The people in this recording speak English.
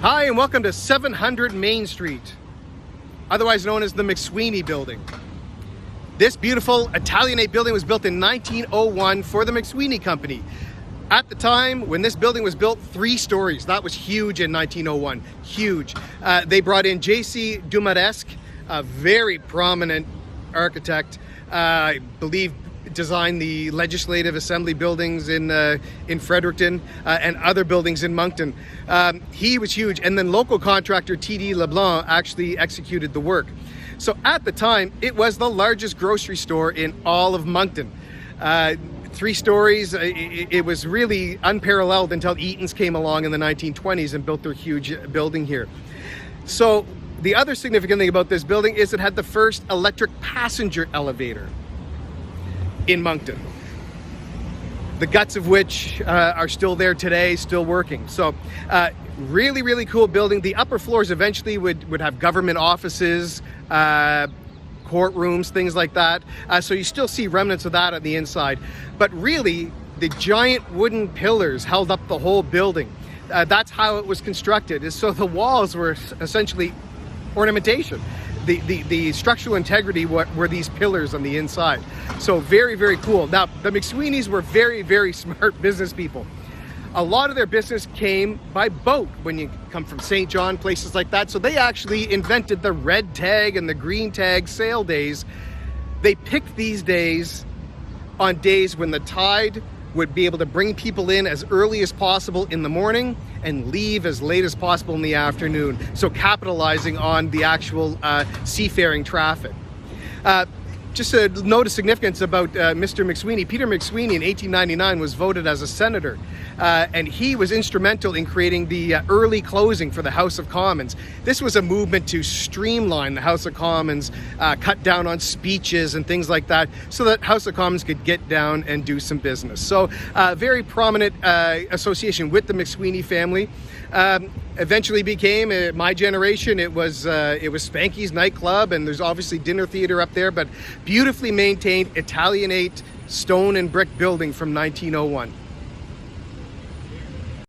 Hi, and welcome to 700 Main Street, otherwise known as the McSweeney building. This beautiful Italianate building was built in 1901 for the McSweeney Company. At the time, when this building was built, 3 stories. That was huge in 1901, huge. They brought in J.C. Dumaresque, a very prominent architect, I believe designed the Legislative Assembly buildings in Fredericton and other buildings in Moncton. He was huge, and then local contractor T.D. LeBlanc actually executed the work. So at the time, it was the largest grocery store in all of Moncton. 3 stories, it was really unparalleled until Eaton's came along in the 1920s and built their huge building here. So the other significant thing about this building is it had the first electric passenger elevator in Moncton, the guts of which are still there today, still working. So really, really cool building. The upper floors eventually would have government offices, courtrooms, things like that. So you still see remnants of that on the inside. But really, the giant wooden pillars held up the whole building. That's how it was constructed. So the walls were essentially ornamentation. The structural integrity were these pillars on the inside. So very, very cool. Now, the McSweeneys were very, very smart business people. A lot of their business came by boat when you come from St. John, places like that. So they actually invented the red tag and the green tag sail days. They picked these days on days when the tide would be able to bring people in as early as possible in the morning and leave as late as possible in the afternoon. So capitalizing on the actual seafaring traffic. Just to note a significance about Mr. McSweeney, Peter McSweeney in 1899 was voted as a senator, and he was instrumental in creating the early closing for the House of Commons. This was a movement to streamline the House of Commons, cut down on speeches and things like that, so that House of Commons could get down and do some business. So very prominent association with the McSweeney family. Eventually became my generation. It was Spanky's nightclub, and there's obviously dinner theater up there, but beautifully maintained Italianate stone and brick building from 1901.